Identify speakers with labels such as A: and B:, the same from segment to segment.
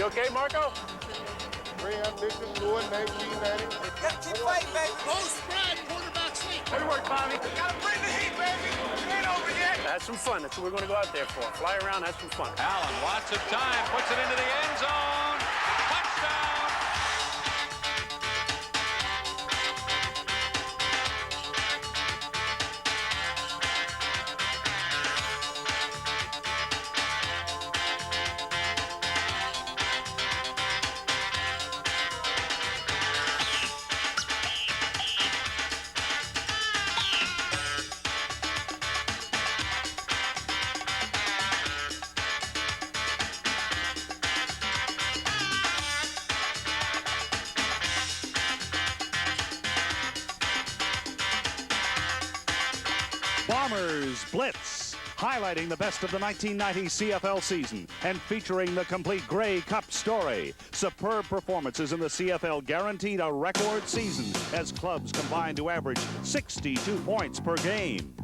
A: okay, Marco?
B: Very ambitious, fluid, name, Cincinnati.
C: Gotta keep fighting, baby.
D: Low spread, quarterback sneak.
A: Good work, Bobby.
C: Gotta bring the heat, baby. It ain't over yet.
A: Have some fun. That's what we're going to go out there for. Fly around, have some fun.
E: Allen, lots of time, puts it into the end zone. Touchdown.
F: Bombers Blitz, highlighting the best of the 1990 CFL season and featuring the complete Grey Cup story. Superb performances in the CFL guaranteed a record season as clubs combined to average 62 points per game.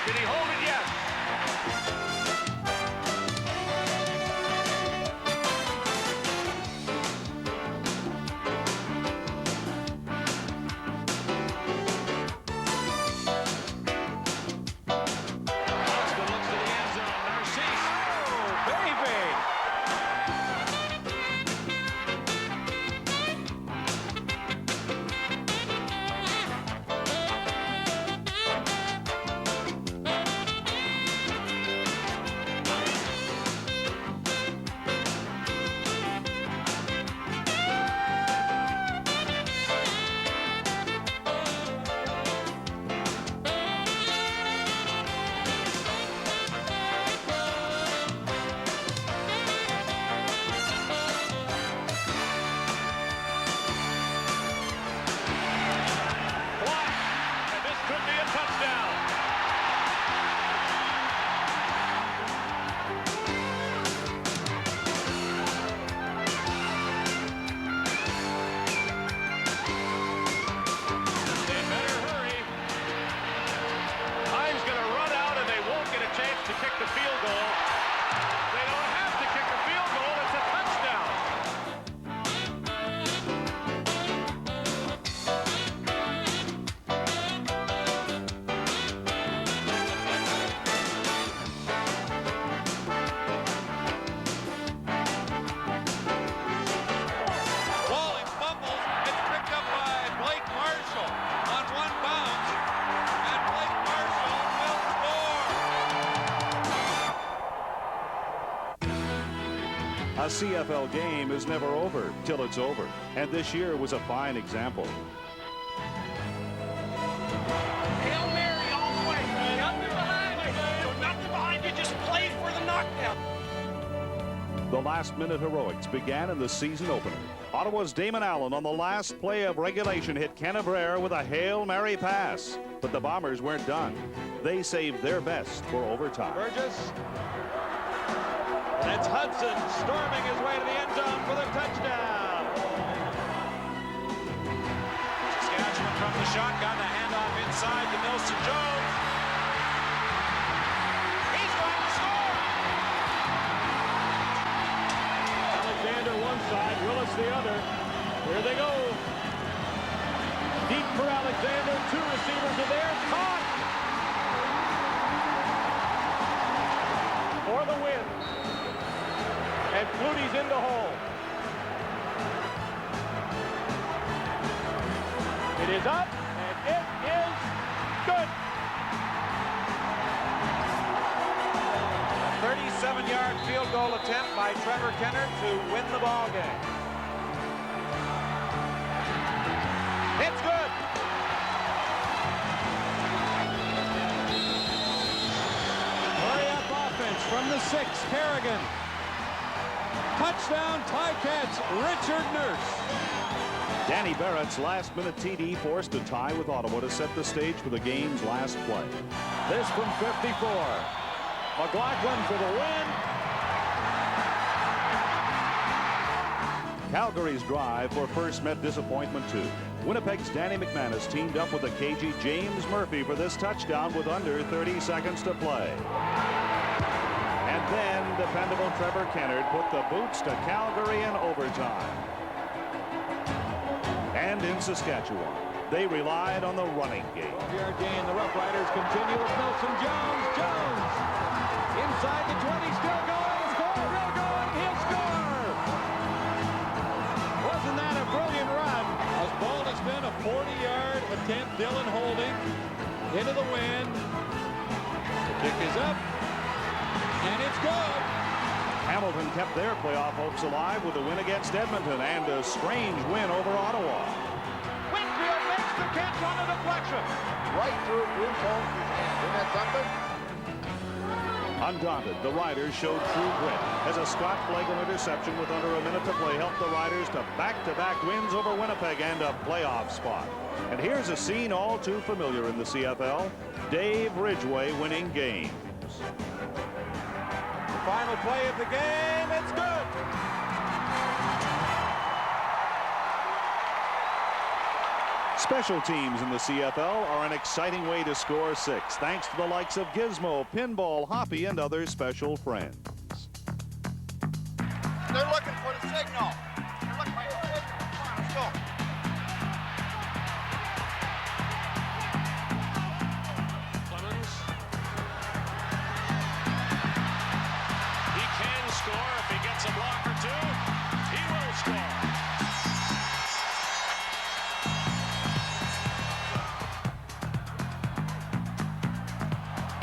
A: Did he hold it yet?
E: Austin looks to the end zone. Narcisse. Oh, baby.
A: To kick the field goal. They don't have to kick a field goal. It's a touchdown.
E: Walling fumbles. It's picked up by Blake Marshall on one bounce. And Blake Marshall will score.
F: A CFL game is never over till it's over, and this year was a fine example.
D: Hail Mary all the way. Nothing behind you. Nothing behind you. Just play for the knockdown.
F: The last-minute heroics began in the season opener. Ottawa's Damon Allen on the last play of regulation hit Canberra with a Hail Mary pass. But the Bombers weren't done. They saved their best for overtime.
E: Burgess. That's Hudson storming his way to the end zone for the touchdown. Saskatchewan from the shotgun, the handoff inside to Nelson Jones. He's going to score.
A: Alexander one side, Willis the other. Here they go. Deep for Alexander. Two receivers are there. Caught. For the win. And Flutie's in the hole. It is up, and it is good.
E: A 37-yard field goal attempt by Trevor Kenner to win the ball game. It's good.
A: Hurry up offense from the
G: 6, Kerrigan. Touchdown, Ticats, Richard Nurse.
F: Danny Barrett's last-minute TD forced a tie with Ottawa to set the stage for the game's last play.
A: This from 54. McLaughlin for the win.
F: Calgary's drive for first met disappointment too. Winnipeg's Danny McManus teamed up with the cagey James Murphy for this touchdown with under 30 seconds to play. And then dependable Trevor Kennard put the boots to Calgary in overtime. And in Saskatchewan, they relied on the running game.
A: 12-yard gain. The Rough Riders continue with Nelson Jones. Jones inside the 20, still going. Still going. He'll score. Wasn't that a brilliant run?
G: As ball has been a 40-yard attempt. Dylan Holding into the wind. The kick is up, and it's good.
F: Hamilton kept their playoff hopes alive with a win against Edmonton and a strange win over Ottawa.
A: Winfield makes the catch on a deflection.
B: Right through Bruce Holmes' hand. Isn't that something?
F: Undaunted, the Riders showed true grit as a Scott Flagel interception with under a minute to play helped the Riders to back-to-back wins over Winnipeg and a playoff spot. And here's a scene all too familiar in the CFL, Dave Ridgway winning games.
A: Final play of the game. It's good.
F: Special teams in the CFL are an exciting way to score 6, thanks to the likes of Gizmo, Pinball, Hoppy, and other special friends.
C: They're looking for the signal. They're looking for the signal. Come on, let's go.
D: Clemens. He can score if he gets a block or two. He will score.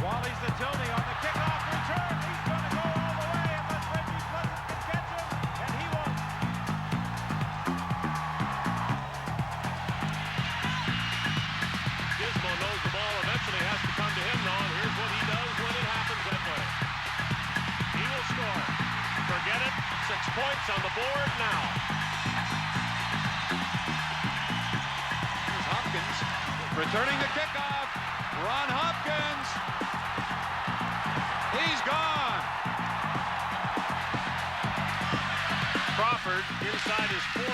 A: Wally's the Tony on the kickoff return. He's going to go all the way unless Reggie Pleasant can catch him, and he won't.
D: Gizmo knows the ball eventually has to come to him now, and here's what he does when it happens that way. He will score. Forget it. 6 points on the board now.
G: Here's Hopkins returning the kickoff. Ron Hopkins. He's gone.
D: Crawford inside his 40.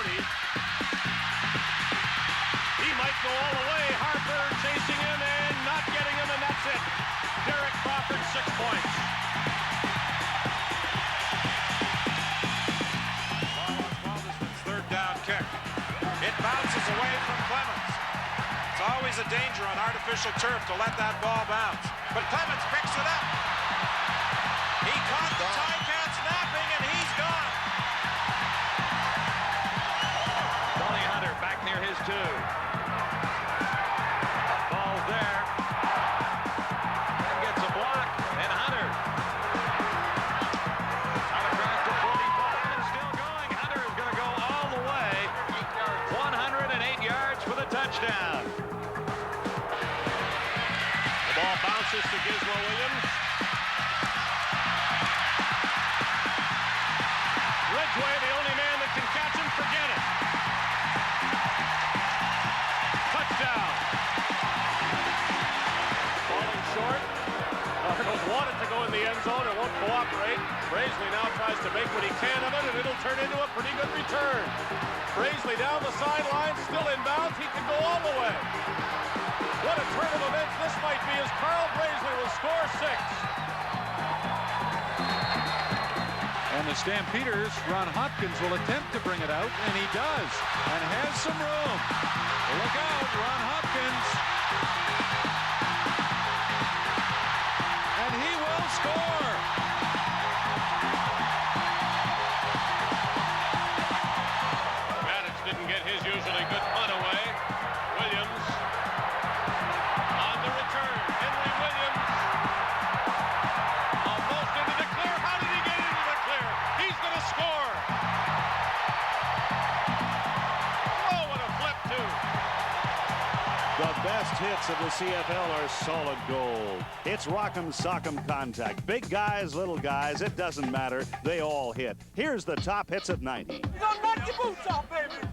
D: He might go all the way. Harper chasing him and not getting him, and that's it. Derek Crawford, 6 points.
E: Baldwin's third down kick. It bounces away from Clemens. It's always a danger on artificial turf to let that ball bounce. But Clemens picks it up. He caught the Ticats napping, and he's gone.
A: Tony Hunter back near his 2. Ball's there. And gets a block. And Hunter. Hunter drives to 45 and still going. Hunter is going to go all the way. 108 yards for the touchdown.
D: The ball bounces to Gizmo Williams. Ridgway, the only man that can catch him, forget it. Touchdown. Falling short. Cardinals wanted to go in the end zone. It won't cooperate. Braisley now tries to make what he can of it, and it'll turn into a pretty good return. Braisley down the sideline, still inbounds. He can go all the way. What a turn of events this might be as Carl Braisley will score 6.
G: And the Stampeders, Ron Hopkins will attempt to bring it out, and he does, and has some room. Look out, Ron Hopkins. And he will score.
D: Maddox didn't get his usually good punt away. Williams on the return. Henry Williams almost into the clear. How did he get into the clear? He's going to score. Oh, what a flip, too.
F: The best hits of the CFL are solid gold. It's rock'em sock'em contact. Big guys, little guys, it doesn't matter. They all hit. Here's the top hits of 90.
C: You're gonna knock your boots off, baby.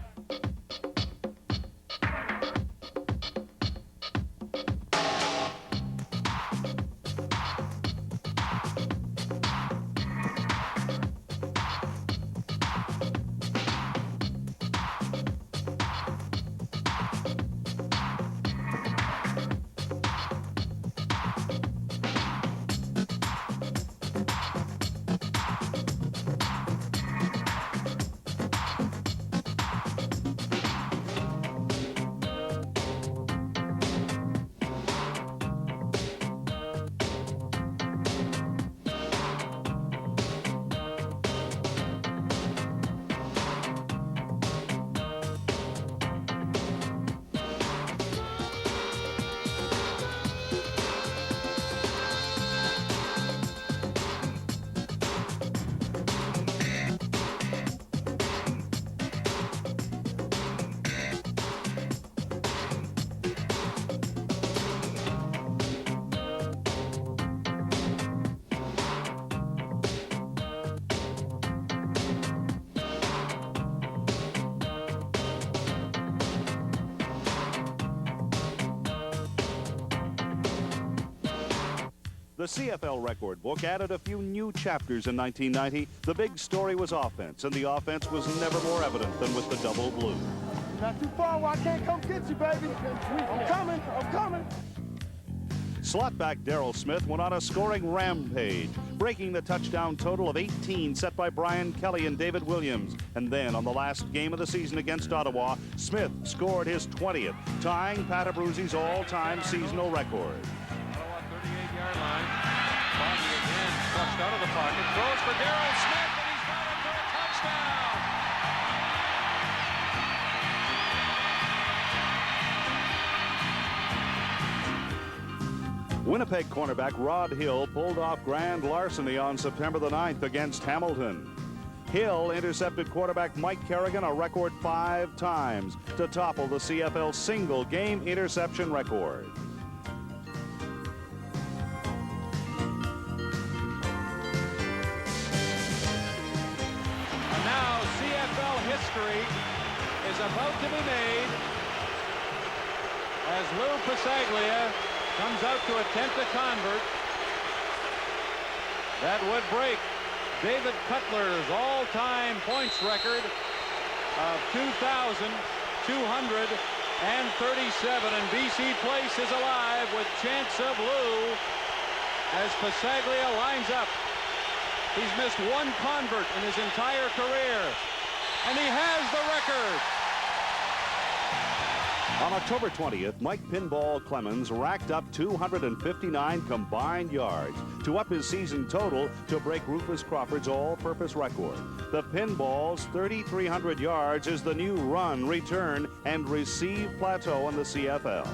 F: The CFL record book added a few new chapters in 1990. The big story was offense, and the offense was never more evident than with the double blue.
B: Not too far where I can't come get you, baby. I'm coming. I'm coming.
F: Slotback Darrell Smith went on a scoring rampage, breaking the touchdown total of 18 set by Brian Kelly and David Williams. And then on the last game of the season against Ottawa, Smith scored his 20th, tying Pat Abruzzi's all-time seasonal record.
G: 38-yard line. Foggy again flushed out of the pocket. Throws for Darrell Smith, and he's got it for a touchdown.
F: Winnipeg cornerback Rod Hill pulled off grand larceny on September the 9th against Hamilton. Hill intercepted quarterback Mike Kerrigan a record 5 times to topple the CFL single game interception record.
G: History is about to be made as Lou Pasaglia comes out to attempt a convert that would break David Cutler's all-time points record of 2,237, and BC Place is alive with chance of Lou as Pasaglia lines up. He's missed one convert in his entire career, and he has the record.
F: On October 20th, Mike Pinball Clemens racked up 259 combined yards to up his season total to break Rufus Crawford's all-purpose record. The Pinball's 3,300 yards is the new run, return, and receive plateau in the CFL.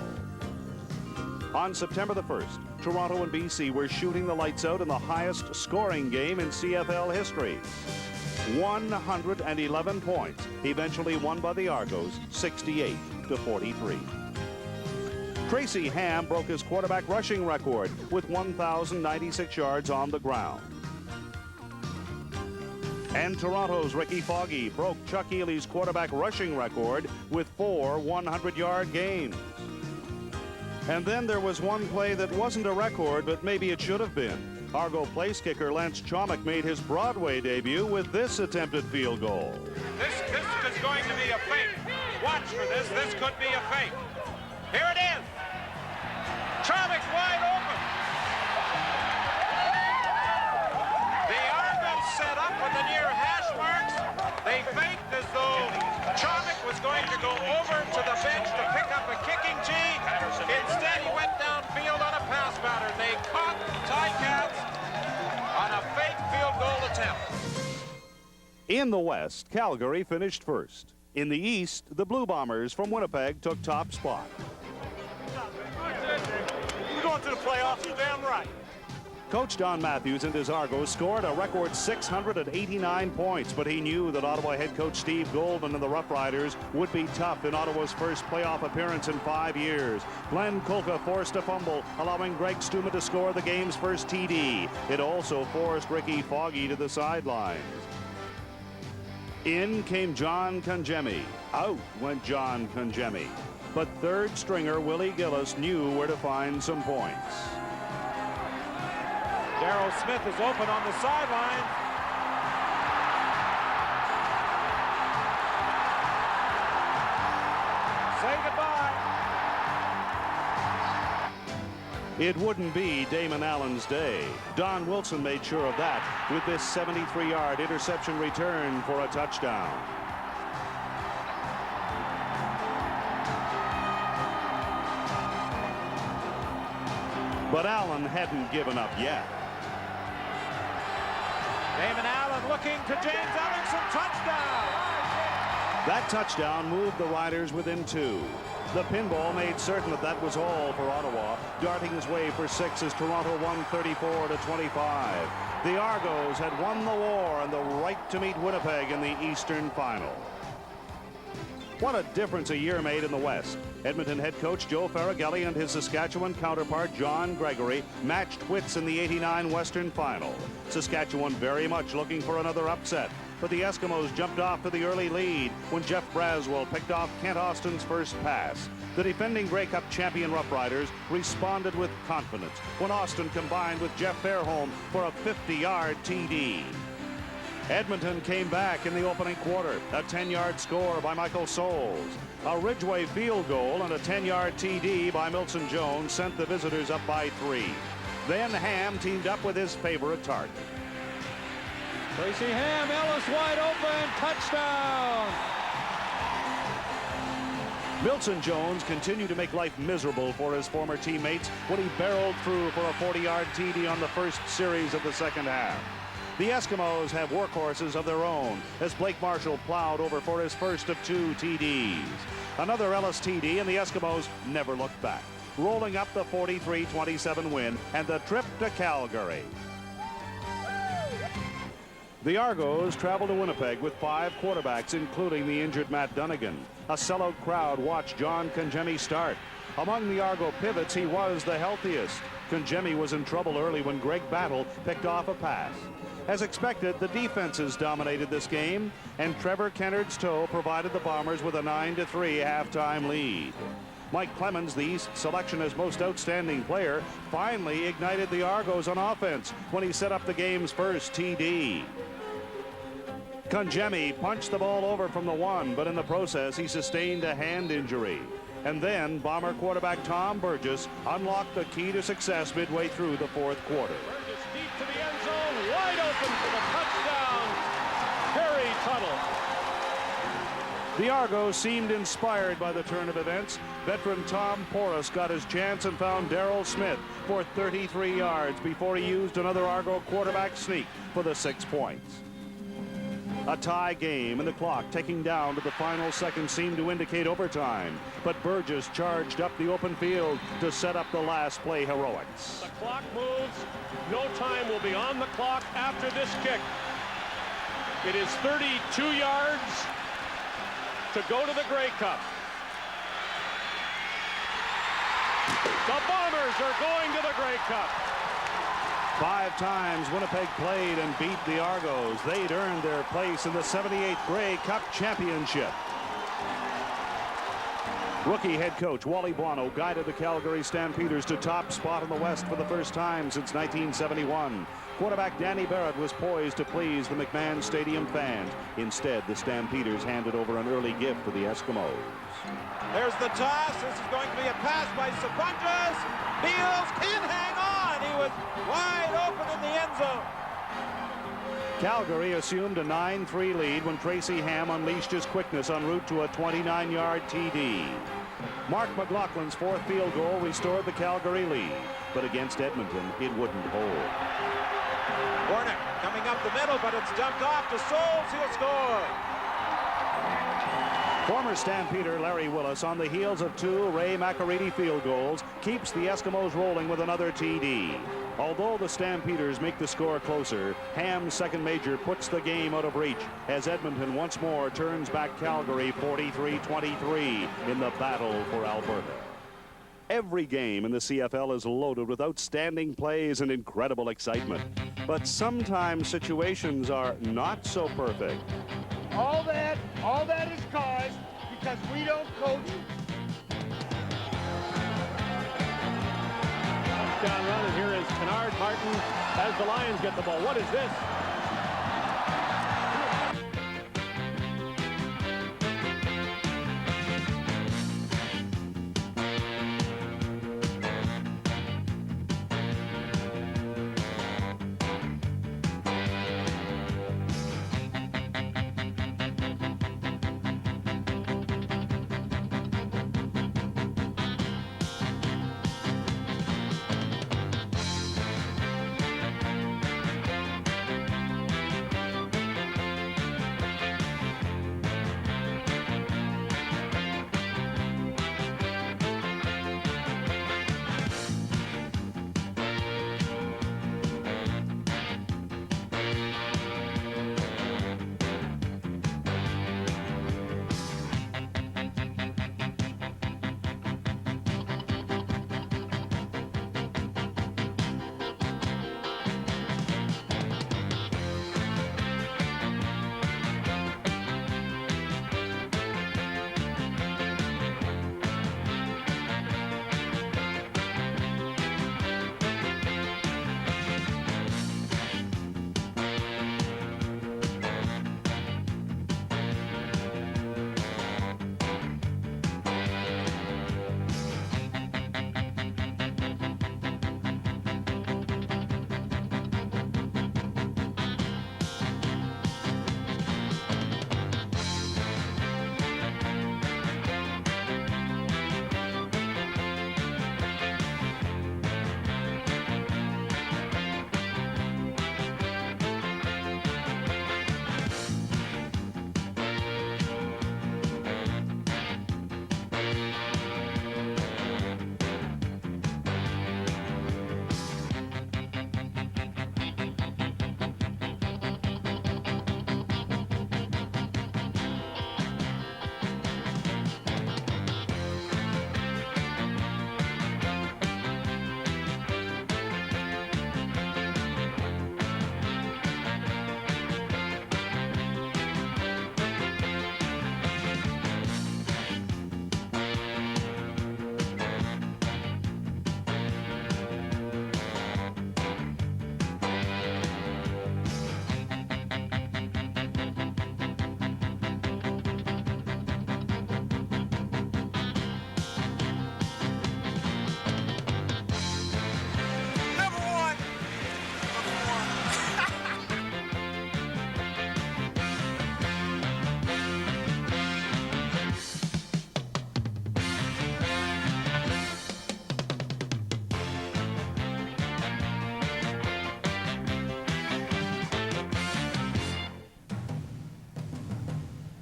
F: On September the 1st, Toronto and BC were shooting the lights out in the highest scoring game in CFL history. 111 points, eventually won by the Argos, 68-43. Tracy Ham broke his quarterback rushing record with 1,096 yards on the ground. And Toronto's Ricky Foggy broke Chuck Ely's quarterback rushing record with 4 100-yard games. And then there was one play that wasn't a record, but maybe it should have been. Argo place kicker Lance Chomick made his Broadway debut with this attempted field goal.
E: This is going to be a fake. Watch for this. This could be a fake. Here it is. Chomick wide open. The Argos set up with the near hash marks. They faked as though Chomick was going to go over to the bench to pick up a kicking tee. Instead, he went downfield on a pass pattern. They caught the Ticats on a fake field goal attempt.
F: In the West, Calgary finished first. In the East, the Blue Bombers from Winnipeg took top spot.
C: We're going to the playoffs. You're damn right.
F: Coach Don Matthews and his Argos scored a record 689 points, but he knew that Ottawa head coach Steve Goldman and the Rough Riders would be tough in Ottawa's first playoff appearance in 5 years. Glenn Kulka forced a fumble, allowing Greg Stuma to score the game's first TD. It also forced Ricky Foggy to the sidelines. In came John Congemi. Out went John Congemi. But third stringer Willie Gillis knew where to find some points.
E: Darryl Smith is open on the sideline. Say goodbye.
F: It wouldn't be Damon Allen's day. Don Wilson made sure of that with this 73-yard interception return for a touchdown. But Allen hadn't given up yet.
E: Damon Allen looking to James Ellingson, touchdown.
F: That touchdown moved the Riders within 2. The pinball made certain that that was all for Ottawa, darting his way for 6 as Toronto won 34-25. The Argos had won the war and the right to meet Winnipeg in the Eastern Final. What a difference a year made in the West. Edmonton head coach Joe Faragelli and his Saskatchewan counterpart John Gregory matched wits in the '89 Western Final. Saskatchewan very much looking for another upset, but the Eskimos jumped off to the early lead when Jeff Braswell picked off Kent Austin's first pass. The defending Grey Cup champion Rough Riders responded with confidence when Austin combined with Jeff Fairholm for a 50-yard TD. Edmonton came back in the opening quarter. A 10-yard score by Michael Soles. A Ridgeway field goal and a 10-yard TD by Milson Jones sent the visitors up by 3. Then Ham teamed up with his favorite target.
G: Tracy Ham, Ellis wide open, touchdown!
F: Milson Jones continued to make life miserable for his former teammates when he barreled through for a 40-yard TD on the first series of the second half. The Eskimos have workhorses of their own as Blake Marshall plowed over for his first of 2 TDs. Another Ellis TD and the Eskimos never looked back, rolling up the 43-27 win and the trip to Calgary. The Argos traveled to Winnipeg with 5 quarterbacks, including the injured Matt Dunnigan. A sellout crowd watched John Congemi start. Among the Argo pivots, he was the healthiest. Congemi was in trouble early when Greg Battle picked off a pass. As expected, the defenses dominated this game, and Trevor Kennard's toe provided the Bombers with a 9-3 halftime lead. Mike Clemens, the East selection as most outstanding player, finally ignited the Argos on offense when he set up the game's first TD. Congemi punched the ball over from the 1, but in the process, he sustained a hand injury. And then Bomber quarterback Tom Burgess unlocked the key to success midway through the 4th quarter.
A: Burgess deep to the end zone, wide open for the touchdown. Harry Tuttle.
F: The Argos seemed inspired by the turn of events. Veteran Tom Porras got his chance and found Darryl Smith for 33 yards before he used another Argo quarterback sneak for the 6 points. A tie game and the clock ticking down to the final seconds seemed to indicate overtime, but Burgess charged up the open field to set up the last play heroics.
A: The clock moves. No time will be on the clock after this kick. It is 32 yards to go to the Grey Cup. The Bombers are going to the Grey Cup.
F: 5 times Winnipeg played and beat the Argos. They'd earned their place in the 78th Grey Cup Championship. Rookie head coach Wally Buono guided the Calgary Stampeders to top spot in the West for the first time since 1971. Quarterback Danny Barrett was poised to please the McMahon Stadium fans. Instead, the Stampeders handed over an early gift to the Eskimos.
E: There's the toss. This is going to be a pass by Sabunjas. Beals can hang on. He was wide open in the end zone.
F: Calgary assumed a 9-3 lead when Tracy Ham unleashed his quickness en route to a 29-yard TD. Mark McLaughlin's 4th field goal restored the Calgary lead, but against Edmonton, it wouldn't hold.
E: Warnick coming up the middle, but it's dumped off to Soles. He'll score.
F: Former Stampeder Larry Willis, on the heels of 2 Ray McAreedy field goals, keeps the Eskimos rolling with another TD. Although the Stampeders make the score closer, Ham's second major puts the game out of reach as Edmonton once more turns back Calgary 43-23 in the battle for Alberta. Every game in the CFL is loaded with outstanding plays and incredible excitement. But sometimes situations are not so perfect.
B: All that is caused because we don't coach.
A: Touchdown run, and here is Kennard Martin as the Lions get the ball. What is this?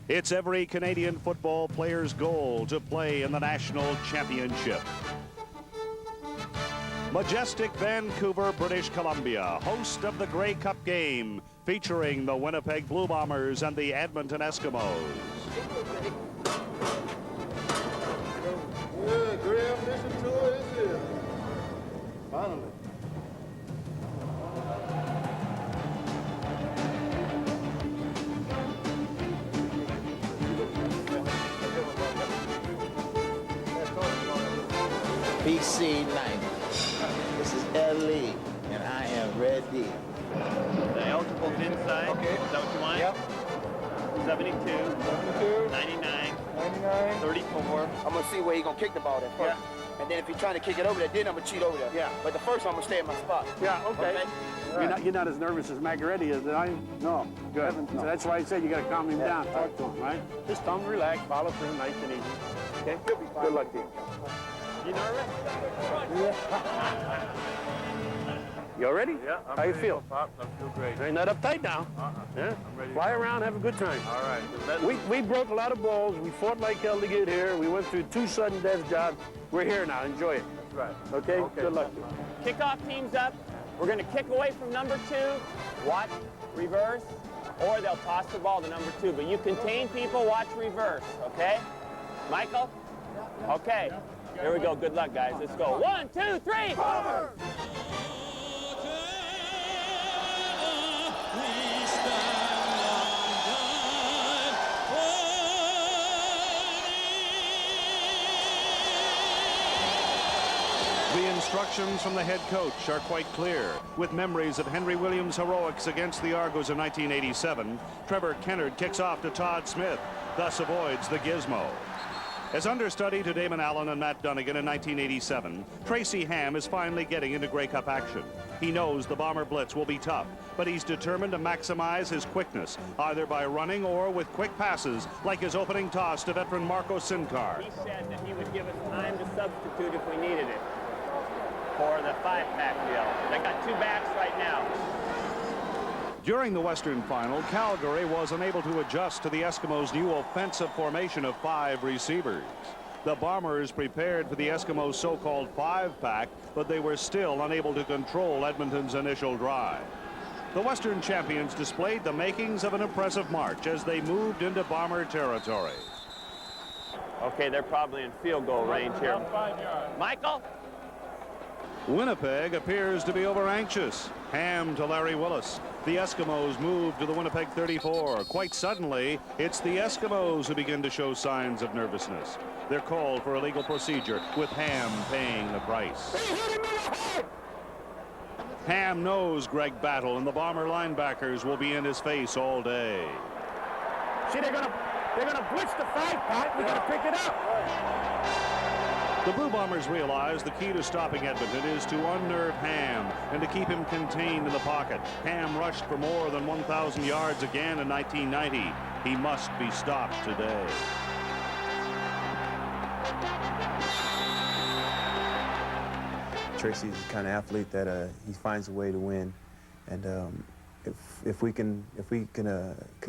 F: It's every Canadian football player's goal to play in the national championship. Majestic Vancouver, British Columbia, host of the Grey Cup game, featuring the Winnipeg Blue Bombers and the Edmonton Eskimos.
B: Yeah, Graham, listen to it, isn't it? Finally.
H: BC 90. This is LE, and I am ready.
I: The elective's inside.
B: Okay.
I: Is that what you want?
B: Yep.
I: 72,
B: 72,
I: 99,
B: 99.
I: 34.
C: I'm gonna see where he's gonna kick the ball at first.
B: Yeah.
C: And then if he's trying to kick it over there, then I'm gonna cheat over there.
B: Yeah.
C: But the first one, I'm gonna stay in my spot.
B: Yeah, okay.
J: You're not as nervous as Margaretti is, I? No. Good.
B: No.
J: So that's why I said you got to calm him down, talk to him, right?
B: Just come relax, follow through, nice and easy. Okay? He'll be fine. Good luck to you.
I: You nervous?
B: You all ready?
I: Yeah.
B: How you feel?
I: I feel great.
B: Ain't not uptight now. Yeah?
I: I'm ready.
B: Fly around, have a good time.
I: All right.
B: We broke a lot of balls. We fought like hell to get here. We went through 2 sudden death jobs. We're here now. Enjoy it.
I: That's right.
B: Okay?
I: Okay.
B: Good luck.
I: Kickoff team's up.
K: We're going to kick away from number 2, watch, reverse, or they'll toss the ball to number 2. But you contain people, watch, reverse, okay? Michael? Okay. Here we go. Good luck, guys. Let's go. 1, 2, 3. Bomber!
F: The instructions from the head coach are quite clear. With memories of Henry Williams' heroics against the Argos in 1987, Trevor Kennard kicks off to Todd Smith, thus avoids the gizmo. As understudy to Damon Allen and Matt Dunnigan in 1987, Tracy Ham is finally getting into Grey Cup action. He knows the Bomber blitz will be tough, but he's determined to maximize his quickness, either by running or with quick passes, like his opening toss to veteran Marco Sincar.
K: He said that he would give us time to substitute if we needed it for the 5-pack deal. They got 2 backs right now.
F: During the Western Final, Calgary was unable to adjust to the Eskimos' new offensive formation of 5 receivers. The Bombers prepared for the Eskimos' so-called 5-pack, but they were still unable to control Edmonton's initial drive. The Western champions displayed the makings of an impressive march as they moved into Bomber territory.
K: Okay, they're probably in field goal range here. Michael?
F: Winnipeg appears to be over-anxious. Ham to Larry Willis. The Eskimos move to the Winnipeg 34. Quite suddenly, it's the Eskimos who begin to show signs of nervousness. They're called for a legal procedure, with Ham paying the price. Ham knows Greg Battle, and the Bomber linebackers will be in his face all day.
B: See, they're gonna blitz the 5-pack. We gotta pick it up.
F: The Blue Bombers realize the key to stopping Edmonton is to unnerve Ham and to keep him contained in the pocket. Ham rushed for more than 1,000 yards again in 1990. He must be stopped today.
L: Tracy's the kind of athlete that he finds a way to win, and if we can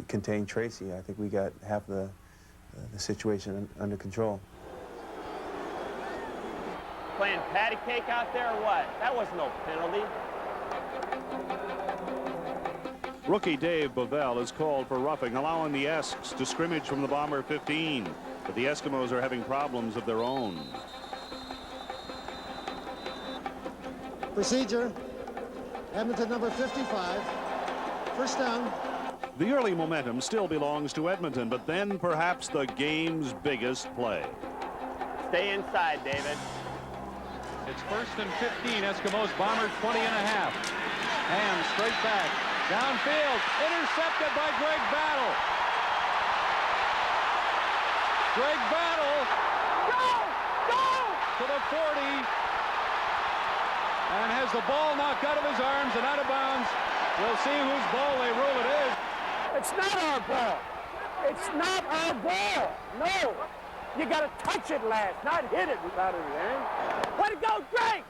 L: contain Tracy, I think we got half the situation under control.
K: Playing patty cake out there or what? That was no penalty.
F: Rookie Dave Bovell is called for roughing, allowing the Esks to scrimmage from the Bomber 15. But the Eskimos are having problems of their own.
M: Procedure. Edmonton number 55. First down.
F: The early momentum still belongs to Edmonton, but then perhaps the game's biggest play.
K: Stay inside, David.
G: It's 1st and 15. Eskimos Bomber 20 and a half. Ham straight back. Downfield. Intercepted by Greg Battle. Greg Battle.
B: Go! Go!
G: To the 40. And has the ball knocked out of his arms and out of bounds. We'll see whose ball they rule it is.
B: It's not our ball. It's not our ball. No. You got to touch it last, not hit it out of the end. Way to go, Greg!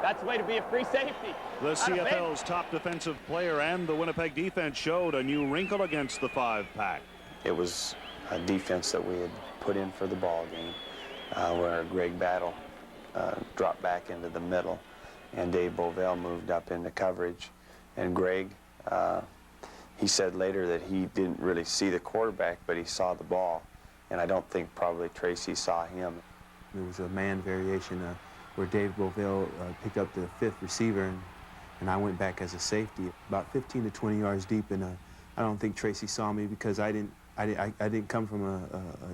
K: That's the way to be a free safety.
F: The CFL's top defensive player and the Winnipeg defense showed a new wrinkle against the 5-pack.
N: It was a defense that we had put in for the ball game, where Greg Battle dropped back into the middle, and Dave Bovell moved up into coverage. And Greg, he said later that he didn't really see the quarterback, but he saw the ball. And I don't think probably Tracy saw him.
L: There was a man variation where Dave Bovell picked up the 5th receiver, and I went back as a safety, about 15 to 20 yards deep. And I don't think Tracy saw me because I didn't come from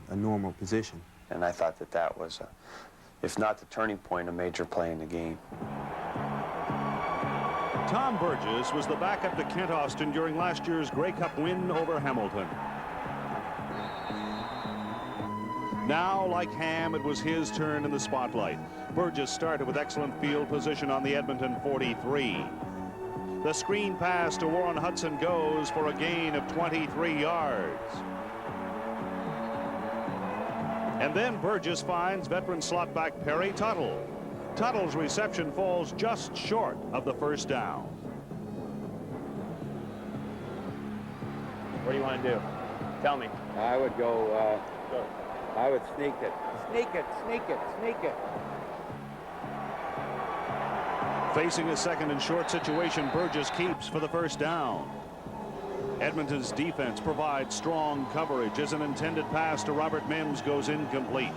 L: a normal position.
N: And I thought that that was, if not the turning point, a major play in the game.
F: Tom Burgess was the backup to Kent Austin during last year's Grey Cup win over Hamilton. Now, like Ham, it was his turn in the spotlight. Burgess started with excellent field position on the Edmonton 43. The screen pass to Warren Hudson goes for a gain of 23 yards. And then Burgess finds veteran slot back Perry Tuttle. Tuttle's reception falls just short of the first down.
K: What do you want to do? Tell me.
O: I would go, I would sneak it.
B: Sneak it, sneak it, sneak it.
F: Facing a second and short situation, Burgess keeps for the first down. Edmonton's defense provides strong coverage as an intended pass to Robert Mims goes incomplete.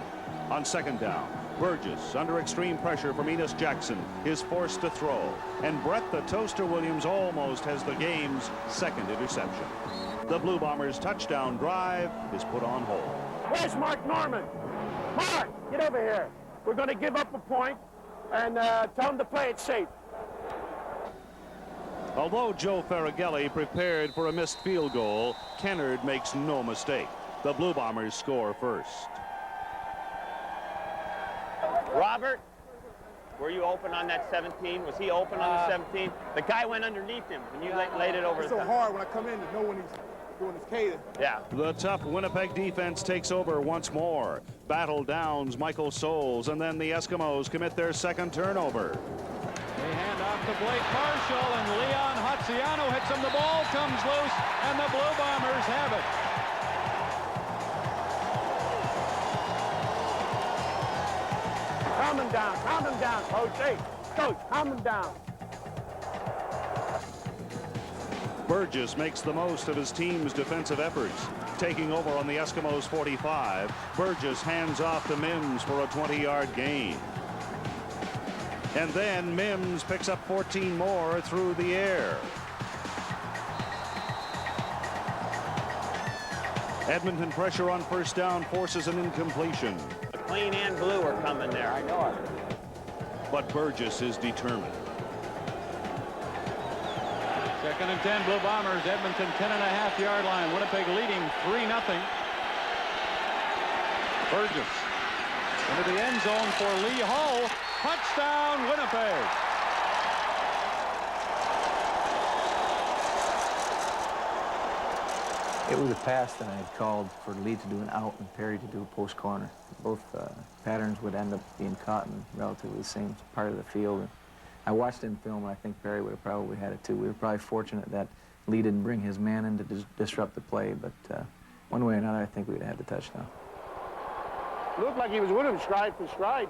F: On second down, Burgess, under extreme pressure from Enos Jackson, is forced to throw. And Brett the Toaster Williams almost has the game's second interception. The Blue Bombers' touchdown drive is put on hold.
B: Where's Mark Norman? Mark, get over here. We're going to give up a point and tell him to play it safe.
F: Although Joe Farragelli prepared for a missed field goal, Kennard makes no mistake. The Blue Bombers score first.
K: Robert, were you open on that 17? Was he open on the 17? The guy went underneath him, and you laid it over
P: it's
K: the
P: so hard when I come in to know when he's doing his cadence.
K: Yeah.
F: The tough Winnipeg defense takes over once more. Battle downs Michael Souls, and then the Eskimos commit their second turnover.
G: They hand off to Blake Marshall, and Leon Hatziano hits him. The ball comes loose, and the Blue Bombers have it.
B: Calm him down, Coach. Hey, Coach, calm him down.
F: Burgess makes the most of his team's defensive efforts. Taking over on the Eskimos 45, Burgess hands off to Mims for a 20-yard gain. And then Mims picks up 14 more through the air. Edmonton pressure on first down forces an incompletion.
K: McLean and Blue are coming there. I know it.
F: But Burgess is determined.
G: Second and 10, Blue Bombers. Edmonton 10.5-yard line. Winnipeg leading 3-0. Burgess into the end zone for Lee Hull. Touchdown, Winnipeg.
L: It was a pass that I had called for Lee to do an out and Perry to do a post corner. Both patterns would end up being caught in relatively the same part of the field. And I watched it in film, and I think Perry would have probably had it too. We were probably fortunate that Lee didn't bring his man in to disrupt the play, but one way or another, I think we would have had the touchdown.
B: Looked like he was with him stride for stride.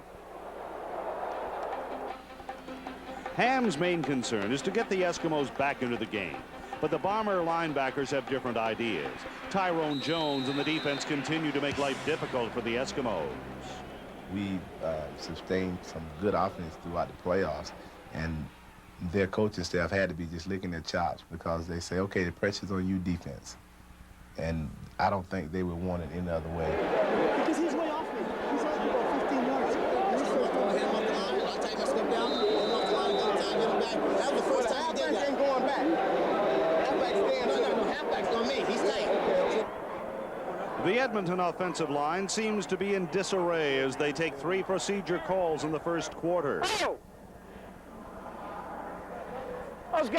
F: Ham's main concern is to get the Eskimos back into the game. But the Bomber linebackers have different ideas. Tyrone Jones and the defense continue to make life difficult for the Eskimos.
Q: We sustained some good offense throughout the playoffs, and their coaching staff had to be just licking their chops because they say, okay, the pressure's on you, defense. And I don't think they would want it any other way.
M: Because he's way off me. He's off me about 15 yards. He's supposed to hit him off the line. I'll take a step down, hit him off the line, got time, get him back. That was the first time he did that. Going back. No, halfback's on me. He's tight.
F: The Edmonton offensive line seems to be in disarray as they take 3 procedure calls in the first quarter.
B: Oh! Those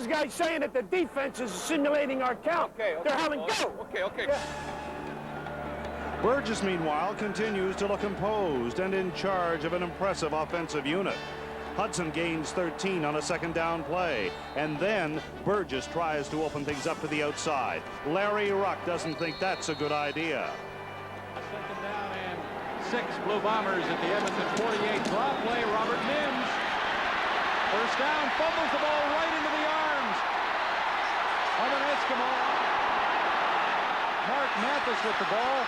B: guys saying that the defense is simulating our count. Okay, they're having go.
P: Okay.
B: Yeah.
F: Burgess, meanwhile, continues to look composed and in charge of an impressive offensive unit. Hudson gains 13 on a second down play, and then Burgess tries to open things up to the outside. Larry Ruck doesn't think that's a good idea.
G: Second down and 6, Blue Bombers at the Edmonton 48. Draw play, Robert Mims. First down, fumbles the ball right into the arms of an Eskimo. Mark Mathis with the ball.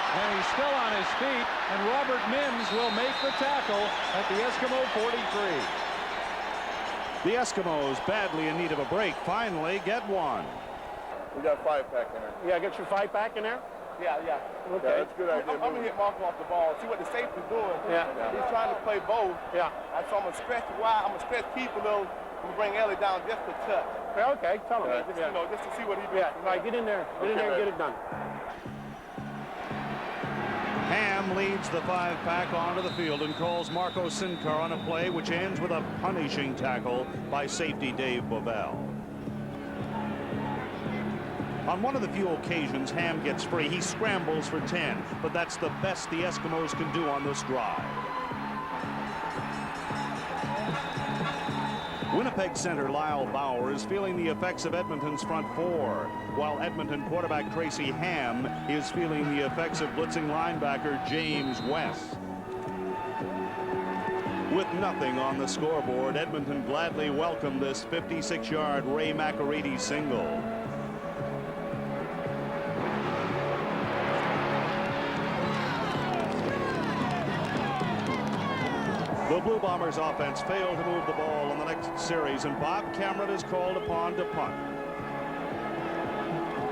G: And he's still on his feet, and Robert Mims will make the tackle at the Eskimo 43.
F: The Eskimos, badly in need of a break, finally get one.
P: We got a 5-pack in there.
B: Yeah, get your 5-pack in there?
P: Yeah.
B: Okay.
P: Yeah, that's a good idea. I'm going to hit Mark off the ball, see what the safety's doing.
B: Yeah.
P: He's trying to play both.
B: Yeah.
P: So I'm going to stretch wide. I'm going to stretch Keith a little. I'm going to bring Ellie down just a touch.
B: Yeah, okay, tell him.
P: Just to see what he does.
B: Yeah, right, get in there. Get in there and get it done.
F: Ham leads the 5-pack onto the field and calls Marco Sincar on a play which ends with a punishing tackle by safety Dave Bovell. On one of the few occasions Ham gets free, he scrambles for 10, but that's the best the Eskimos can do on this drive. Winnipeg center Lyle Bauer is feeling the effects of Edmonton's front 4, while Edmonton quarterback Tracy Ham is feeling the effects of blitzing linebacker James West. With nothing on the scoreboard, Edmonton gladly welcomed this 56-yard Ray McAreedy single. The Blue Bombers offense failed to move the ball in the next series, and Bob Cameron is called upon to punt.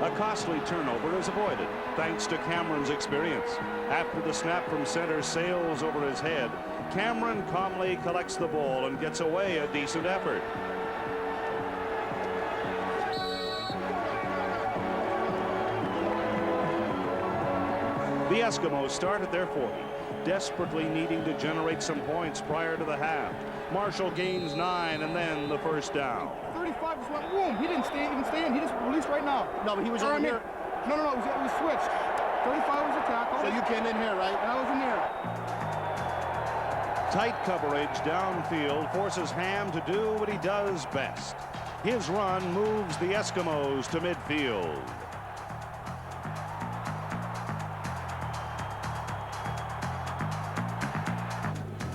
F: A costly turnover is avoided thanks to Cameron's experience. After the snap from center sails over his head, Cameron calmly collects the ball and gets away a decent effort. The Eskimos start at their 40, desperately needing to generate some points prior to the half. Marshall gains 9 and then the first down.
R: 35 just went boom. He didn't stay in. He just released right now.
P: No, but he was over here.
R: No, it was switched. 35 was a tackle.
P: So you came in here, right?
R: And I was in there.
F: Tight coverage downfield forces Ham to do what he does best. His run moves the Eskimos to midfield.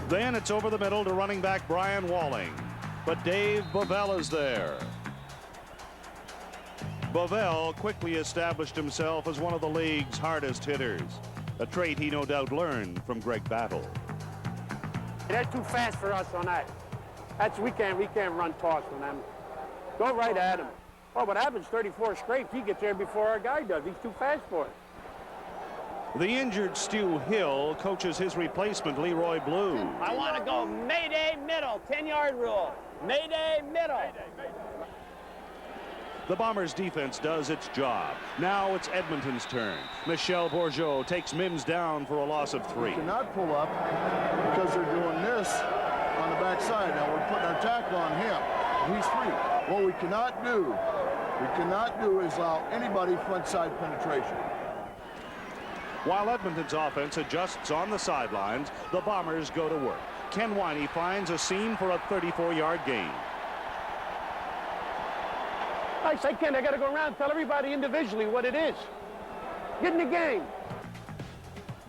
F: Then it's over the middle to running back Brian Walling. But Dave Bovell is there. Bovell quickly established himself as one of the league's hardest hitters, a trait he no doubt learned from Greg Battle.
B: They're too fast for us on that. We can't run toss on them. Go right at him. Oh, what happens? 34 straight. He gets there before our guy does. He's too fast for it.
F: The injured Stu Hill coaches his replacement, Leroy Blue.
K: I want to go Mayday middle, 10-yard rule. Mayday middle.
F: The Bombers' defense does its job. Now it's Edmonton's turn. Michel Bourgeau takes Mims down for a loss of 3.
S: We cannot pull up because they're doing this on the backside. Now we're putting our tackle on him. He's free. What we cannot do is allow anybody front side penetration.
F: While Edmonton's offense adjusts on the sidelines, the Bombers go to work. Ken Winey finds a seam for a 34-yard gain.
B: I say, Ken, I got to go around and tell everybody individually what it is. Get in the game.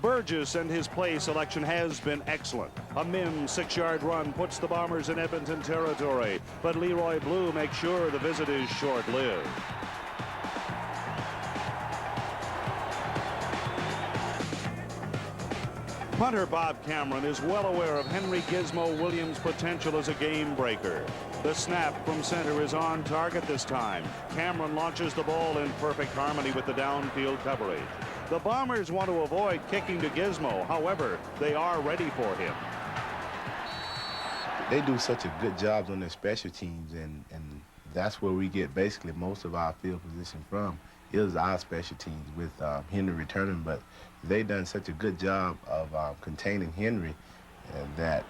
F: Burgess and his play selection has been excellent. A Mims 6-yard run puts the Bombers in Edmonton territory, but Leroy Blue makes sure the visit is short-lived. Punter Bob Cameron is well aware of Henry Gizmo Williams' potential as a game breaker. The snap from center is on target this time. Cameron launches the ball in perfect harmony with the downfield coverage. The Bombers want to avoid kicking to Gizmo. However, they are ready for him.
Q: They do such a good job on their special teams, and that's where we get basically most of our field position from, is our special teams with Henry returning. But they done such a good job of containing Henry that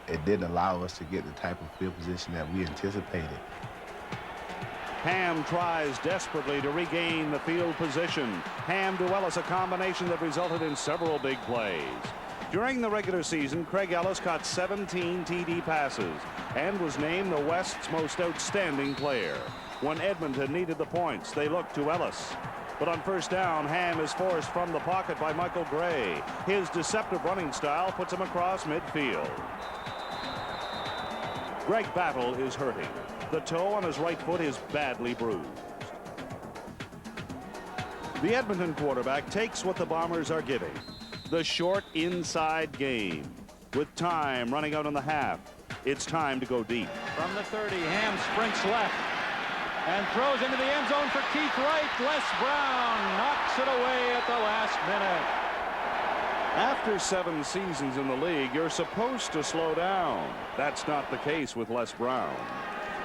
Q: it didn't allow us to get the type of field position that we anticipated.
F: Ham tries desperately to regain the field position. Ham to Ellis, a combination that resulted in several big plays. During the regular season, Craig Ellis caught 17 TD passes and was named the West's most outstanding player. When Edmonton needed the points, they looked to Ellis. But on first down, Ham is forced from the pocket by Michael Gray. His deceptive running style puts him across midfield. Greg Battle is hurting. The toe on his right foot is badly bruised. The Edmonton quarterback takes what the Bombers are giving. The short inside game. With time running out in the half, it's time to go deep.
G: From the 30, Ham sprints left and throws into the end zone for Keith Wright. Les Brown knocks it away at the last minute.
F: After 7 seasons in the league, you're supposed to slow down. That's not the case with Les Brown.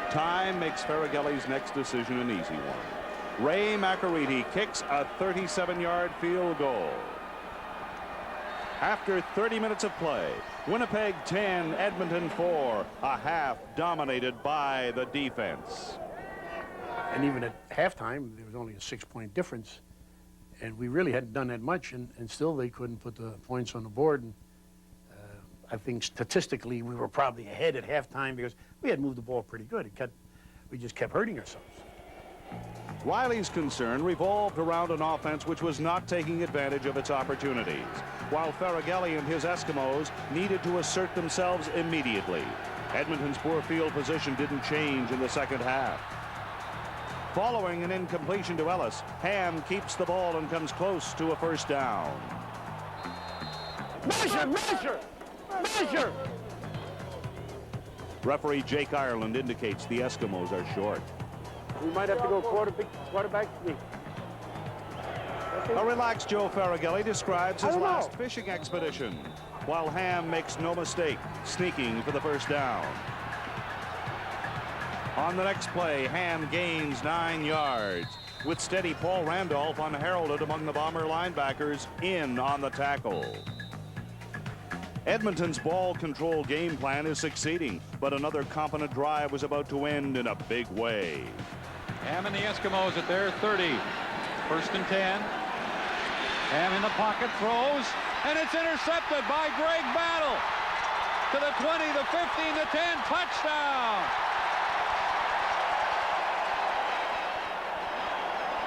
F: Time makes Faragelli's next decision an easy one. Ray McAreedy kicks a 37-yard field goal. After 30 minutes of play, Winnipeg 10, Edmonton 4, a half dominated by the defense.
B: And even at halftime, there was only a 6-point difference. And we really hadn't done that much, and still they couldn't put the points on the board. And I think statistically we were probably ahead at halftime because we had moved the ball pretty good. We just kept hurting ourselves.
F: Riley's concern revolved around an offense which was not taking advantage of its opportunities, while Faragelli and his Eskimos needed to assert themselves immediately. Edmonton's poor field position didn't change in the second half. Following an incompletion to Ellis, Ham keeps the ball and comes close to a first down.
A: Measure, measure, measure!
F: Referee Jake Ireland indicates the Eskimos are short.
J: We might have to go quarterback sneak.
F: A relaxed Joe Faragelli describes his last fishing expedition, while Ham makes no mistake, sneaking for the first down. On the next play, Ham gains 9 yards. With steady, Paul Randolph unheralded among the Bomber linebackers in on the tackle. Edmonton's ball control game plan is succeeding, but another competent drive was about to end in a big way.
G: Ham and the Eskimos at their 30. 1st and 10. Ham in the pocket, throws, and it's intercepted by Greg Battle. To the 20, the 15, the 10, touchdown!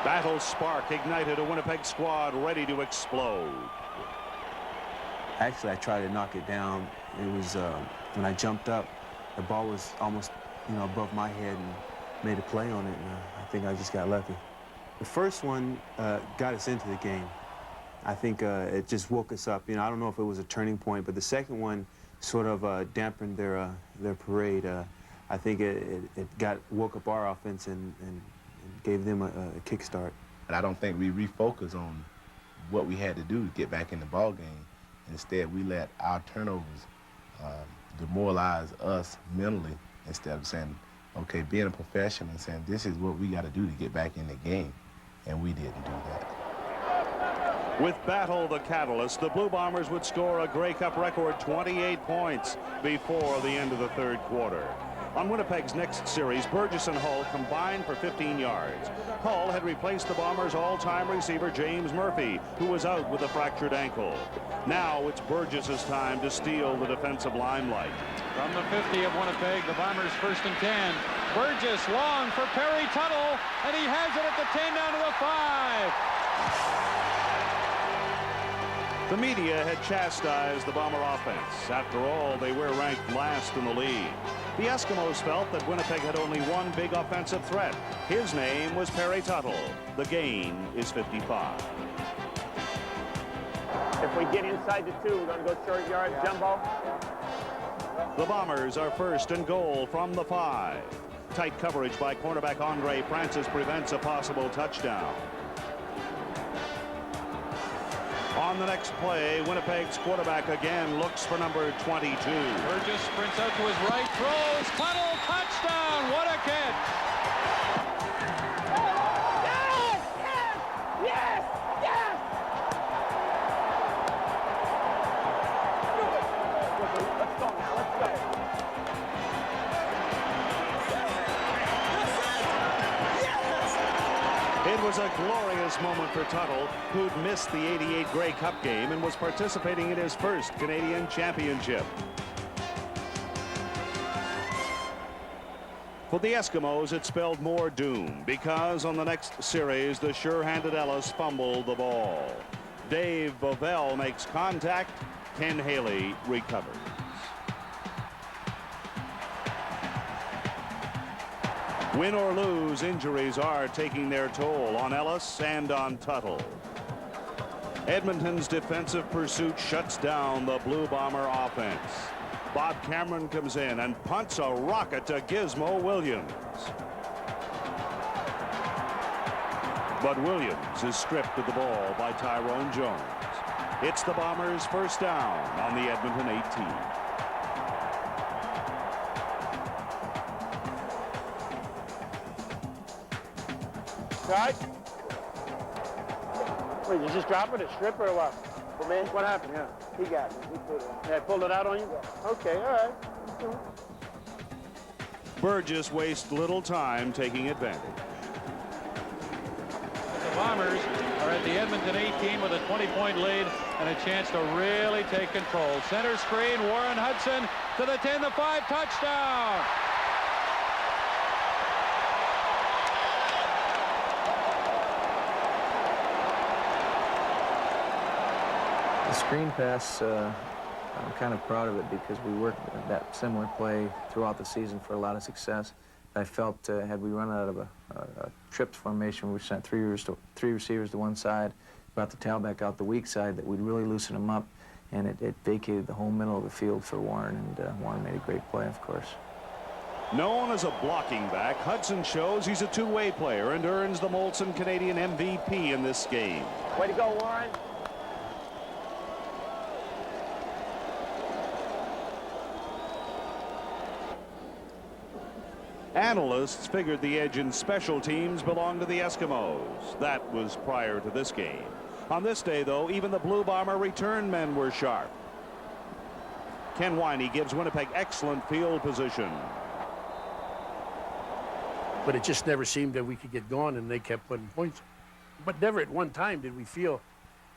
F: Battle's spark ignited a Winnipeg squad ready to explode.
L: Actually, I tried to knock it down. It was when I jumped up, the ball was almost, above my head and made a play on it, and I think I just got lucky. The first one got us into the game. I think it just woke us up. I don't know if it was a turning point, but the second one sort of dampened their parade. I think it woke up our offense and gave them a kickstart.
Q: And I don't think we refocused on what we had to do to get back in the ball game. Instead, we let our turnovers demoralize us mentally instead of saying, okay, being a professional and saying, this is what we got to do to get back in the game. And we didn't do that.
F: With Battle the catalyst, the Blue Bombers would score a Grey Cup record 28 points before the end of the third quarter. On Winnipeg's next series, Burgess and Hull combined for 15 yards. Hull had replaced the Bombers' all-time receiver James Murphy, who was out with a fractured ankle. Now it's Burgess's time to steal the defensive limelight.
G: From the 50 of Winnipeg, the Bombers 1st and 10. Burgess long for Perry Tuttle, and he has it at the 10 down to the 5.
F: The media had chastised the Bomber offense. After all, they were ranked last in the league. The Eskimos felt that Winnipeg had only one big offensive threat. His name was Perry Tuttle. The gain is 55.
K: If we get inside the 2, we're going to go short yard, jumbo.
F: The Bombers are 1st and goal from the 5. Tight coverage by cornerback Andre Francis prevents a possible touchdown. On the next play, Winnipeg's quarterback again looks for number 22.
G: Burgess sprints out to his right, throws, Tuttle, touchdown! What a catch!
A: Yes! Yes! Yes! Yes! Let's go now, let's go.
F: It was a glorious moment for Tuttle, who'd missed the '88 Grey Cup game and was participating in his first Canadian championship. For the Eskimos, it spelled more doom, because on the next series, the sure-handed Ellis fumbled the ball. Dave Bovell makes contact. Ken Haley recovers. Win or lose, injuries are taking their toll on Ellis and on Tuttle. Edmonton's defensive pursuit shuts down the Blue Bomber offense. Bob Cameron comes in and punts a rocket to Gizmo Williams. But Williams is stripped of the ball by Tyrone Jones. It's the Bombers' first down on the Edmonton 18.
J: Right? Wait, you just drop it, a strip or what? For me? What happened? Yeah.
M: He got me. He put it on.
J: Yeah, pulled it out on you?
M: Yeah.
J: Okay, all right.
F: Burgess wastes little time taking advantage.
G: The Bombers are at the Edmonton 18 with a 20-point lead and a chance to really take control. Center screen, Warren Hudson to the 10, the 5, touchdown!
T: The screen pass, I'm kind of proud of it because we worked that similar play throughout the season for a lot of success. I felt had we run out of a trips formation, we sent three receivers to one side, brought the tailback out the weak side, that we'd really loosen them up, and it vacated the whole middle of the field for Warren, and Warren made a great play, of course.
F: Known as a blocking back, Hudson shows he's a two-way player and earns the Molson Canadian MVP in this game.
K: Way to go, Warren.
F: Analysts figured the edge in special teams belonged to the Eskimos. That was prior to this game. On this day, though, even the Blue Bomber return men were sharp. Ken Winey gives Winnipeg excellent field position.
B: But it just never seemed that we could get going, and they kept putting points. But never at one time did we feel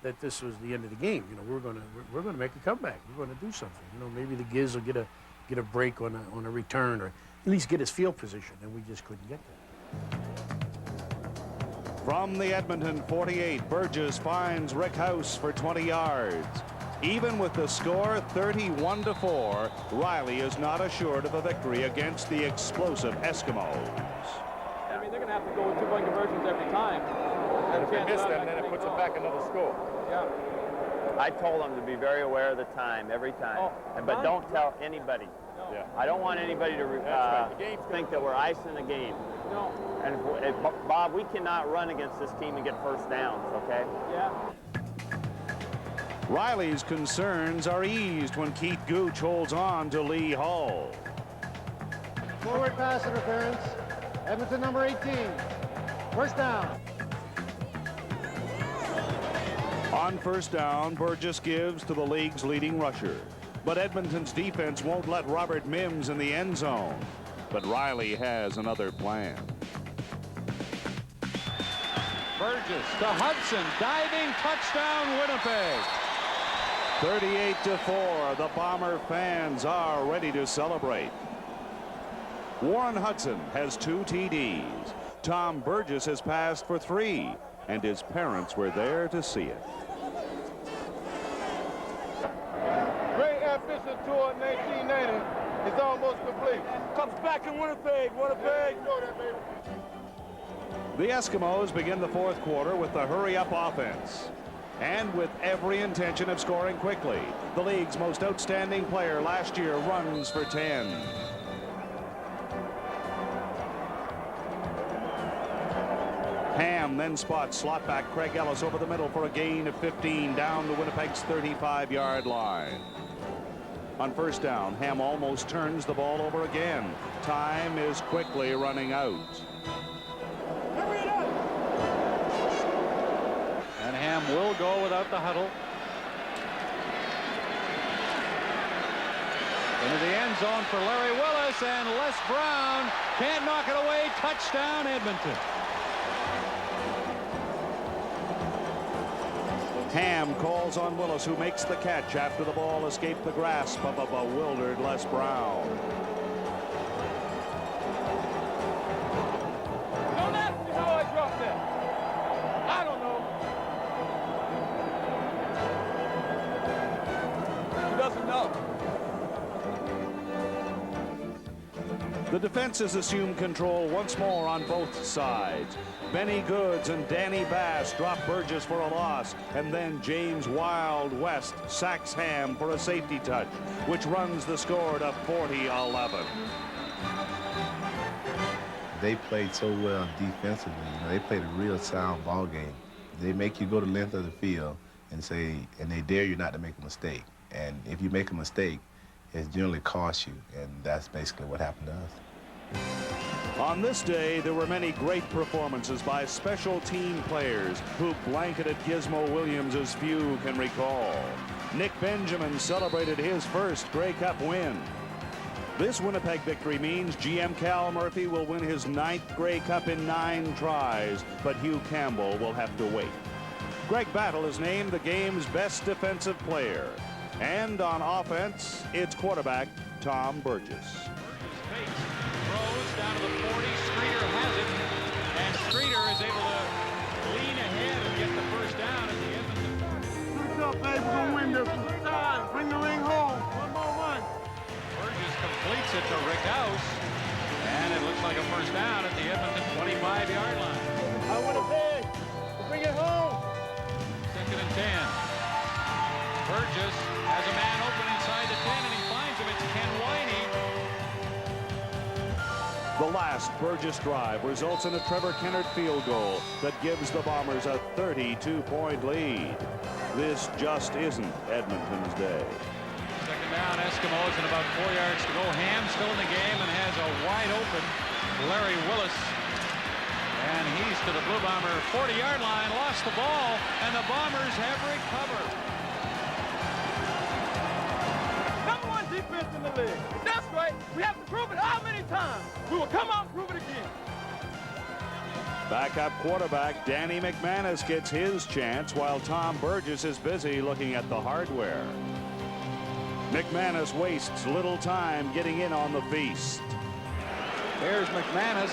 B: that this was the end of the game. You know, we're gonna make a comeback. We're gonna do something. You know, maybe the Giz will get a break on a return, or at least get his field position, and we just couldn't get that.
F: From the Edmonton 48, Burgess finds Rick House for 20 yards. Even with the score 31-4, Riley is not assured of a victory against the explosive Eskimos.
G: I mean, they're going to have to go with two-point conversions every time.
I: And if they miss them, then it puts them back another score.
G: Yeah.
K: I told them to be very aware of the time every time, but don't tell anybody.
I: No. Yeah.
K: I don't want anybody to think that we're icing the game.
G: No.
K: And Bob, we cannot run against this team and get first downs, okay?
G: Yeah.
F: Riley's concerns are eased when Keith Gooch holds on to Lee Hall.
U: Forward pass interference. Edmonton number 18. First down.
F: On first down, Burgess gives to the league's leading rusher. But Edmonton's defense won't let Robert Mims in the end zone. But Riley has another plan.
G: Burgess to Hudson, diving touchdown Winnipeg.
F: 38-4, the Bomber fans are ready to celebrate. Warren Hudson has 2 TDs. Tom Burgess has passed for 3, and his parents were there to see it.
P: Great ambition tour in 1990 is almost complete. Comes back in Winnipeg, Winnipeg. You know that, baby.
F: The Eskimos begin the fourth quarter with the hurry-up offense. And with every intention of scoring quickly, the league's most outstanding player last year runs for 10. Ham then spots slot back Craig Ellis over the middle for a gain of 15 down to Winnipeg's 35-yard line. On first down, Ham almost turns the ball over again. Time is quickly running out.
G: And Ham will go without the huddle. Into the end zone for Larry Willis, and Les Brown can't knock it away. Touchdown, Edmonton.
F: Ham calls on Willis, who makes the catch after the ball escaped the grasp of a bewildered Les Brown.
P: Don't ask me how I dropped that. I don't know. He doesn't know.
F: The defenses assume control once more on both sides. Benny Goods and Danny Bass drop Burgess for a loss, and then James Wild West sacks Ham for a safety touch, which runs the score to 40-11.
Q: They played so well defensively. You know, they played a real sound ball game. They make you go the length of the field and they dare you not to make a mistake. And if you make a mistake, it generally costs you, and that's basically what happened to us.
F: On this day, there were many great performances by special team players who blanketed Gizmo Williams as few can recall. Nick Benjamin celebrated his first Grey Cup win. This Winnipeg victory means GM Cal Murphy will win his 9th Grey Cup in 9 tries, but Hugh Campbell will have to wait. Greg Battle is named the game's best defensive player. And on offense, it's quarterback Tom Burgess.
G: Throws down to the 40. Streeter has it, and Streeter is able to lean ahead and get the first down at the end of the
P: up, baby. We're going to win this one. Time. Bring the ring home. One more one.
G: Burgess completes it to Rick House. And it looks like a first down at the Edmonton 25-yard line.
P: I want to pay. Bring it home.
G: 2nd and 10. Burgess has a man open inside the 10, and he finds him. It's Ken Winey.
F: The last Burgess drive results in a Trevor Kennard field goal that gives the Bombers a 32-point lead. This just isn't Edmonton's day.
G: 2nd down, Eskimos, and about 4 yards to go. Ham still in the game and has a wide open Larry Willis. And he's to the Blue Bomber 40-yard line, lost the ball, and the Bombers have recovered.
P: #1 defense in the league. That's right. We have to prove it how many times? We will come out and prove it again.
F: Backup quarterback Danny McManus gets his chance while Tom Burgess is busy looking at the hardware. McManus wastes little time getting in on the feast.
G: Here's McManus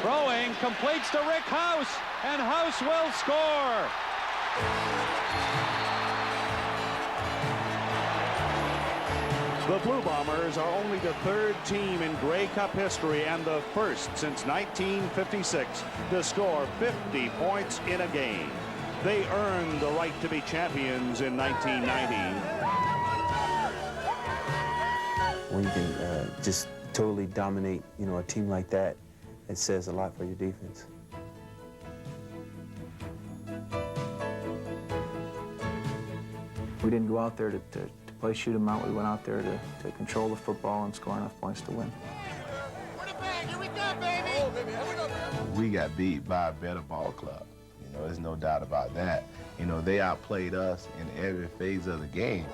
G: throwing, completes to Rick House, and House will score.
F: The Blue Bombers are only the 3rd team in Grey Cup history and the 1st since 1956 to score 50 points in a game. They earned the right to be champions in 1990.
L: When you can just totally dominate, a team like that, it says a lot for your defense.
T: We didn't go out there to play shoot 'em out. We went out there to control the football and score enough points to win.
Q: We got beat by a better ball club. There's no doubt about that. They outplayed us in every phase of the game.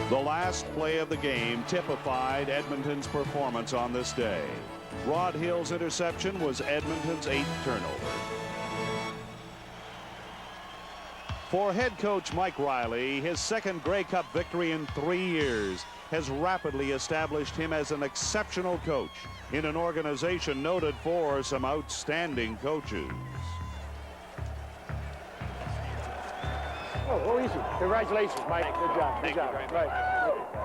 F: The last play of the game typified Edmonton's performance on this day. Rod Hill's interception was Edmonton's 8th turnover. For head coach Mike Riley, his 2nd Grey Cup victory in 3 years has rapidly established him as an exceptional coach in an organization noted for some outstanding coaches.
J: Oh, easy. Congratulations, Mike. Good job. Good job. Right.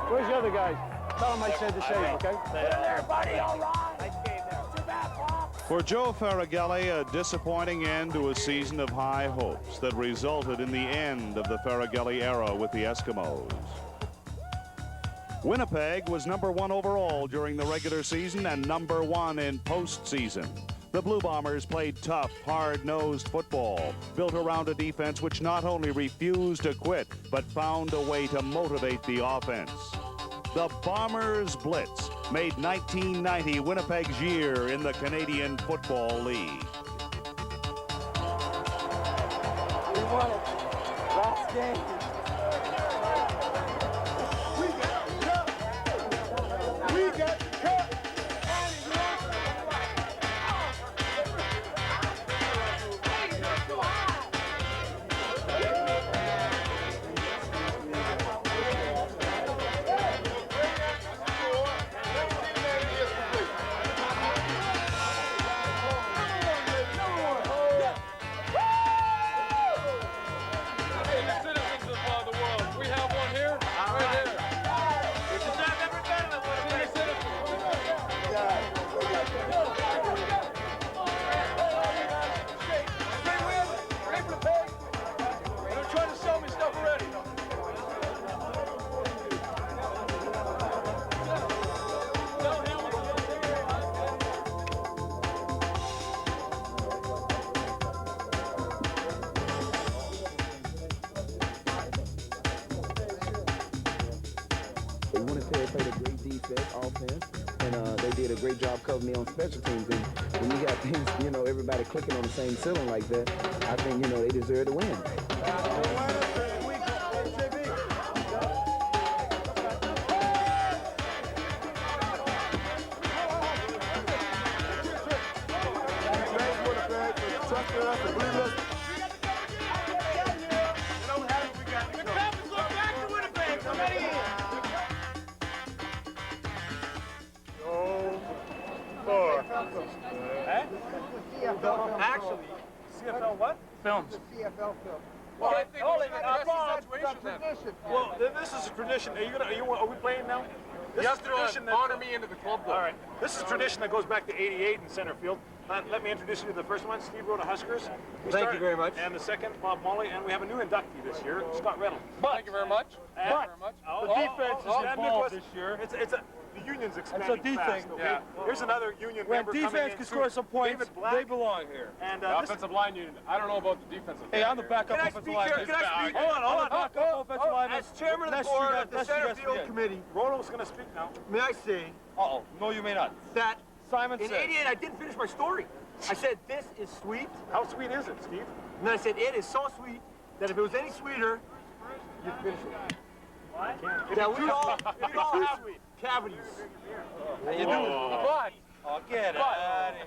J: Where's the other guys? Tell them I said the same, okay?
P: There, buddy. All right. Nice game there. Too bad, Bob.
F: For Joe Faragelli, a disappointing end to a season of high hopes that resulted in the end of the Faragelli era with the Eskimos. Winnipeg was #1 overall during the regular season and #1 in postseason. The Blue Bombers played tough, hard-nosed football, built around a defense which not only refused to quit, but found a way to motivate the offense. The Bombers Blitz made 1990 Winnipeg's year in the Canadian Football League.
P: We won it. Last game. We got the cup.
T: Winnipeg played a great defense, offense, and they did a great job covering me on special teams. And when you got things, everybody clicking on the same ceiling like that, I think, they deserve to win.
I: what?
J: Films.
M: The CFL film.
I: Well, I think
J: hold
I: we
J: it,
I: should
J: Bob.
I: address the situation then.
M: Tradition.
I: Well, this is a tradition. Are we playing now? This is tradition that
P: honor me into the club, though.
I: All right. This is tradition that goes back to '88 in center field. Let me introduce you to the first one, Steve Rhoda Huskers.
P: Thank you very much.
I: And the second, Bob Molly. And we have a new inductee this year, Scott Reynolds.
P: Thank you very much.
I: But
P: The defense is involved this year.
I: The union's expanding
P: D
I: fast,
P: thing.
I: okay?
P: Yeah.
I: Here's another union
P: When
I: member coming in.
P: defense can score some points,
I: David Black.
P: they belong here.
I: And
P: The offensive line unit. I don't know about the defensive. Hey, I'm the backup offensive lineman.
I: Can I speak?
P: Hold on. Backup offensive lineman.
M: As chairman of the board of the center field committee,
I: Rolo's going to speak now.
M: may I say
P: Uh-oh. No, you may not.
M: that
P: Simon
M: in
P: said.
M: '88 I didn't finish my story. I said, this is sweet.
I: How sweet is it, Steve?
M: And then I said, it is so sweet that if it was any sweeter, you'd finish it. That we'd all have cavities.
P: How you doing? But, get out of here.